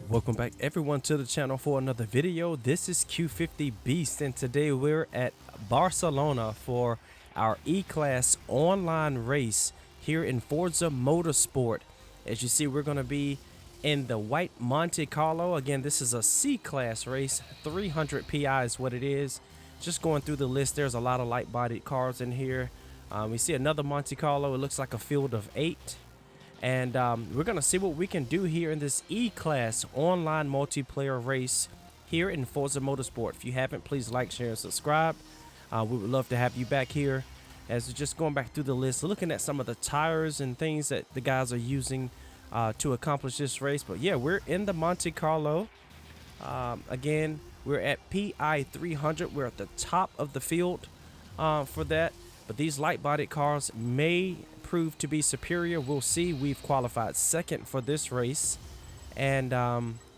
Welcome back everyone to the channel for another video. This is Q50 Beast and today we're at Barcelona for our E-Class online race here in Forza Motorsport. As you see, we're going to be in the white Monte Carlo. Again, this is a C-Class race. 300 PI is what it is. Just going through the list, there's a lot of light-bodied cars in here. We see another Monte Carlo. It looks like a field of 8. And we're going to see what we can do here in this E-Class online multiplayer race here in Forza Motorsport. If you haven't, please like, share, and subscribe. We would love to have you back here. As we're just going back through the list, looking at some of the tires and things that the guys are using to accomplish this race. But yeah, we're in the Monte Carlo. Again, we're at PI 300. We're at the top of the field for that. But these light-bodied cars may prove to be superior. We'll see. We've qualified second for this race, and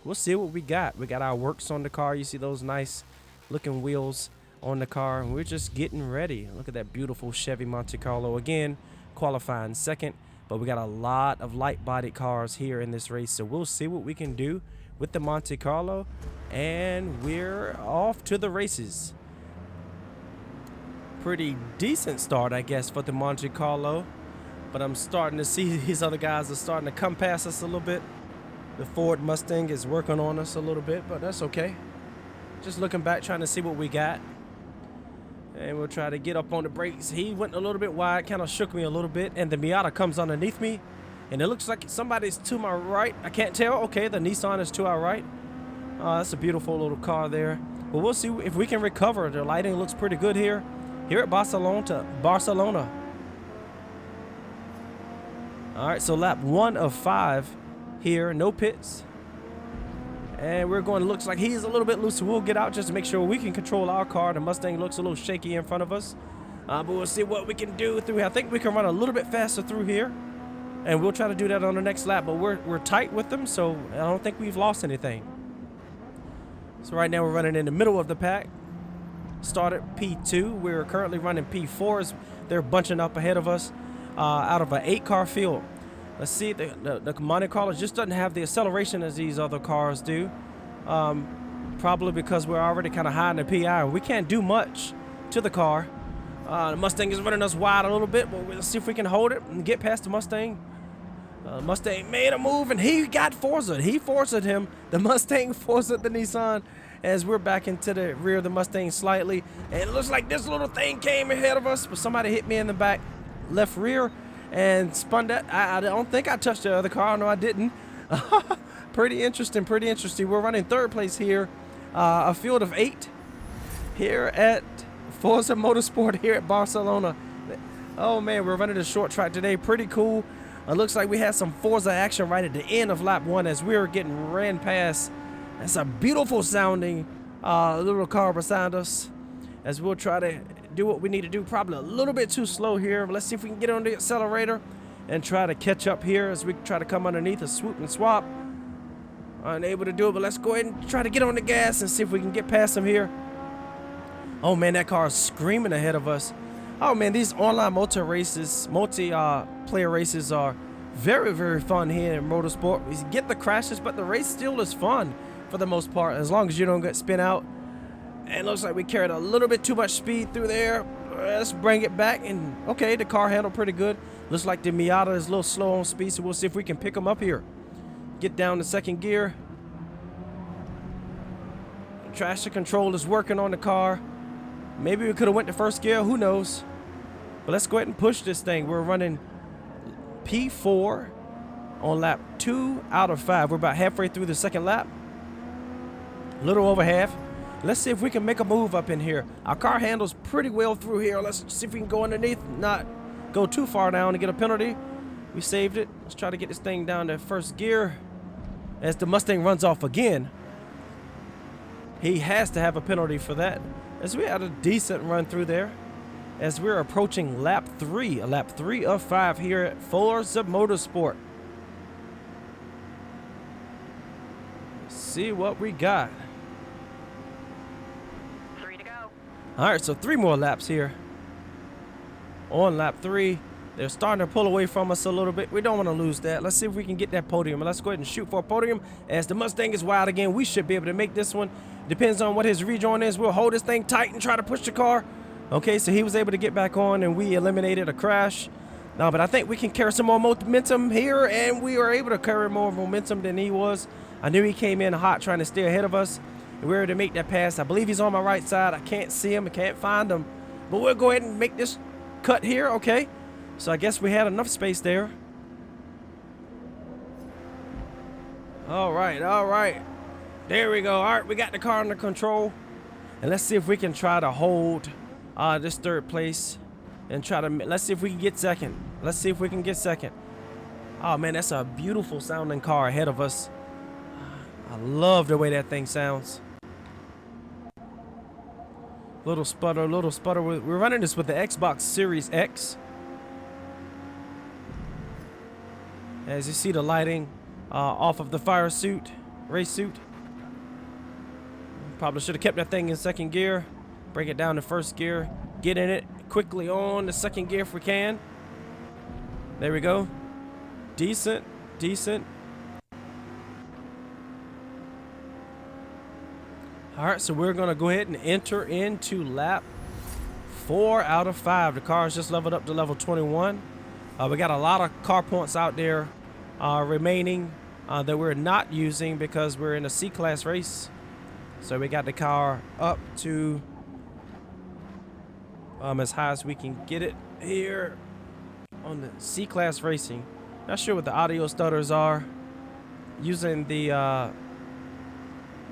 we'll see what we got. We got our works on the car. You see those nice looking wheels on the car, and we're just getting ready. Look at that beautiful Chevy Monte Carlo. Again, qualifying second, but we got a lot of light-bodied cars here in this race, so we'll see what we can do with the Monte Carlo, and we're off to the races. Pretty decent start, I guess, for the Monte Carlo, but I'm starting to see these other guys are starting to come past us a little bit. The Ford Mustang is working on us a little bit, but that's okay. Just looking back, trying to see what we got, and we'll try to get up on the brakes. He went a little bit wide, kind of shook me a little bit, and the Miata comes underneath me, and it looks like somebody's to my right. I can't tell. Okay, the Nissan is to our right. That's a beautiful little car there, but we'll see if we can recover. The lighting looks pretty good here at Barcelona. All right, so lap 1 of 5 here, no pits, and we're going. Looks like he's a little bit loose, so we'll get out just to make sure we can control our car. The Mustang looks a little shaky in front of us, but we'll see what we can do through here. I think we can run a little bit faster through here, and we'll try to do that on the next lap, but we're tight with them, so I don't think we've lost anything. So right now we're running in the middle of the pack. Started P2. We're currently running P4s. They're bunching up ahead of us out of an 8-car field. Let's see, the Monte Carlo just doesn't have the acceleration as these other cars do. Probably because we're already kind of high in the PI. We can't do much to the car. The Mustang is running us wide a little bit, but we'll see if we can hold it and get past the Mustang. Mustang made a move, and he got Forza. He Forza'd him. The Mustang Forza'd the Nissan as we're back into the rear of the Mustang slightly. And it looks like this little thing came ahead of us, but somebody hit me in the back left rear and spun that. I don't think I touched the other car. No, I didn't. Pretty interesting, pretty interesting. We're running third place here, a field of 8 here at Forza Motorsport here at Barcelona. Oh man, we're running a short track today. Pretty cool. It looks like we had some Forza action right at the end of lap 1 as we were getting ran past. That's a beautiful sounding little car beside us, as we'll try to do what we need to do. Probably a little bit too slow here. Let's see if we can get on the accelerator and try to catch up here as we try to come underneath a swoop and swap. Unable to do it, but let's go ahead and try to get on the gas and see if we can get past them here. Oh man, that car is screaming ahead of us. Oh man, these online multi-player races are very, very fun here in Motorsport. We get the crashes, but the race still is fun for the most part, as long as you don't get spin out. And it looks like we carried a little bit too much speed through there. Let's bring it back, and okay, the car handled pretty good. Looks like the Miata is a little slow on speed, so we'll see if we can pick them up here. Get down to second gear. Traction control is working on the car. Maybe we could have went to first gear, who knows. But let's go ahead and push this thing. We're running P4 on lap 2 out of 5. We're about halfway through the second lap. A little over half. Let's see if we can make a move up in here. Our car handles pretty well through here. Let's see if we can go underneath, not go too far down to get a penalty. We saved it. Let's try to get this thing down to first gear as the Mustang runs off again. He has to have a penalty for that, as we had a decent run through there as we're approaching lap 3 of 5 here at Forza Motorsport. Let's see what we got. 3 to go. All right, so 3 more laps here on lap 3. They're starting to pull away from us a little bit. We don't want to lose that. Let's see if we can get that podium. Let's go ahead and shoot for a podium. As the Mustang is wild again, we should be able to make this one. Depends on what his rejoin is. We'll hold this thing tight and try to push the car. Okay, so he was able to get back on and we eliminated a crash. No, but I think we can carry some more momentum here, and we were able to carry more momentum than he was. I knew he came in hot trying to stay ahead of us. And we were able to make that pass. I believe he's on my right side. I can't see him. I can't find him. But we'll go ahead and make this cut here, okay? So I guess we had enough space there. All right, all right. There we go. All right, we got the car under control. And let's see if we can try to hold this third place. And try to, let's see if we can get second. Let's see if we can get second. Oh man, that's a beautiful sounding car ahead of us. I love the way that thing sounds. Little sputter, little sputter. We're running this with the Xbox Series X. As you see the lighting off of the fire suit, race suit. Probably should have kept that thing in second gear. Break it down to first gear. Get in it quickly on the second gear if we can. There we go. Decent, decent. All right, so we're gonna go ahead and enter into lap 4 out of 5. The car is just leveled up to level 21. We got a lot of car points out there remaining that we're not using because we're in a C-class race. So we got the car up to as high as we can get it here on the C-class racing. Not sure what the audio stutters are. Using the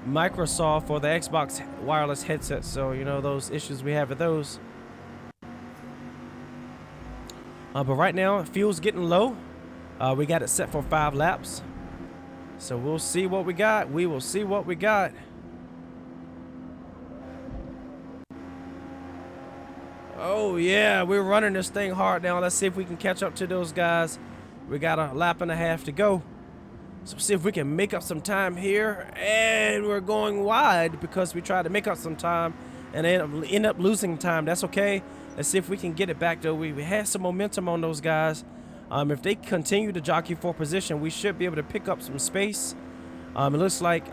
Microsoft or the Xbox wireless headset, so you know those issues we have with those. But right now fuel's getting low. We got it set for 5 laps, so we'll see what we got. We will see what we got. Oh yeah, we're running this thing hard now. Let's see if we can catch up to those guys. We got a lap and a half to go. So see if we can make up some time here. And we're going wide because we tried to make up some time and end up losing time. That's okay. Let's see if we can get it back though. We had some momentum on those guys. If they continue to jockey for position, we should be able to pick up some space. It looks like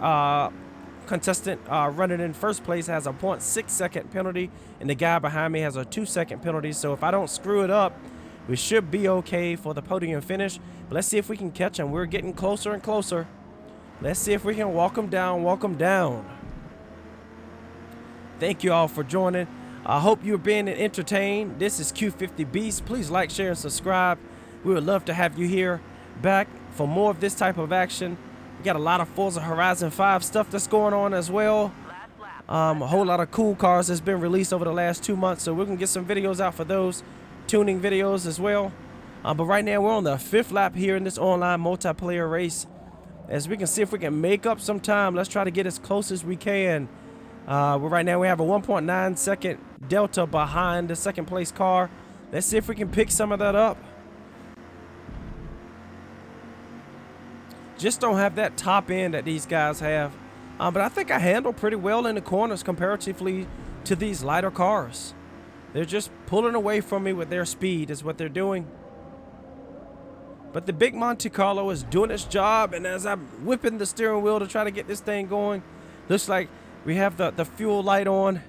contestant running in first place has a 0.6 second penalty, and the guy behind me has a 2 second penalty. So if I don't screw it up, we should be okay for the podium finish. But let's see if we can catch him. We're getting closer and closer. Let's see if we can walk him down, walk him down. Thank you all for joining. I hope you're being entertained. This is Q50 Beast. Please like, share, and subscribe. We would love to have you here back for more of this type of action. We got a lot of Forza Horizon 5 stuff that's going on as well. A whole lot of cool cars that's been released over the last 2 months, so we're gonna get some videos out for those, tuning videos as well. But right now we're on the 5th lap here in this online multiplayer race. As we can see if we can make up some time, let's try to get as close as we can. Right now we have a 1.9 second delta behind the second place car. Let's see if we can pick some of that up. Just don't have that top end that these guys have. But I think I handle pretty well in the corners comparatively to these lighter cars. They're just pulling away from me with their speed is what they're doing. But the big Monte Carlo is doing its job, and as I'm whipping the steering wheel to try to get this thing going, looks like we have the fuel light on.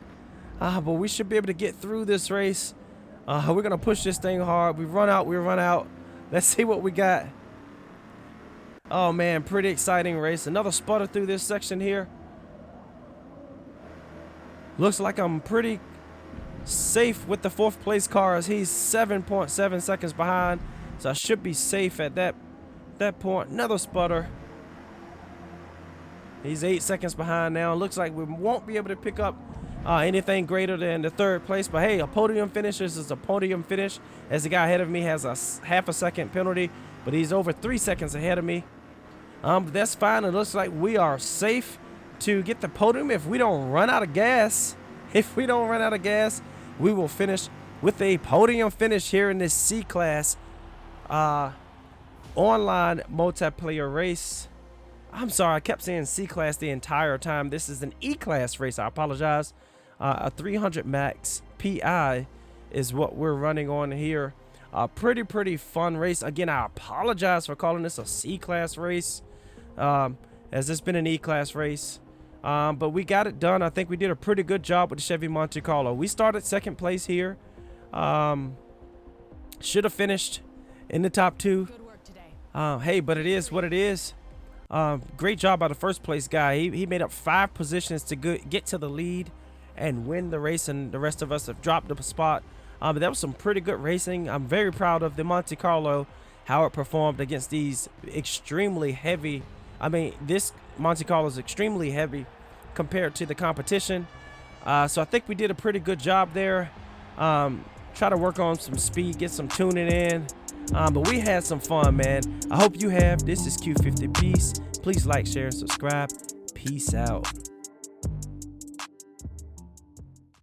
But we should be able to get through this race. We're gonna push this thing hard. We run out. Let's see what we got. Oh man, pretty exciting race. Another sputter through this section here. Looks like I'm pretty safe with the 4th place car as he's 7.7 seconds behind. So I should be safe at that point. Another sputter. He's 8 seconds behind now. Looks like we won't be able to pick up anything greater than the 3rd place. But hey, a podium finish is a podium finish, as the guy ahead of me has a half a second penalty, but he's over 3 seconds ahead of me. That's fine. It looks like we are safe to get the podium if we don't run out of gas. If we don't run out of gas, we will finish with a podium finish here in this C-class online multiplayer race. I'm sorry, I kept saying C-class the entire time. This is an E-class race. I apologize. A 300 max PI is what we're running on here. A pretty fun race. Again, I apologize for calling this a C-class race, as it's been an E-class race. But we got it done. I think we did a pretty good job with the Chevy Monte Carlo. We started second place here. Should have finished in the top 2. Good work today. Hey, but it is what it is. Great job by the first place guy. He made up 5 positions to get to the lead and win the race, and the rest of us have dropped a spot. But that was some pretty good racing. I'm very proud of the Monte Carlo, how it performed against these extremely heavy. I mean, this Monte Carlo is extremely heavy compared to the competition. So I think we did a pretty good job there. Try to work on some speed, get some tuning in. But we had some fun, man. I hope you have. This is Q50 Peace. Please like, share, and subscribe. Peace out.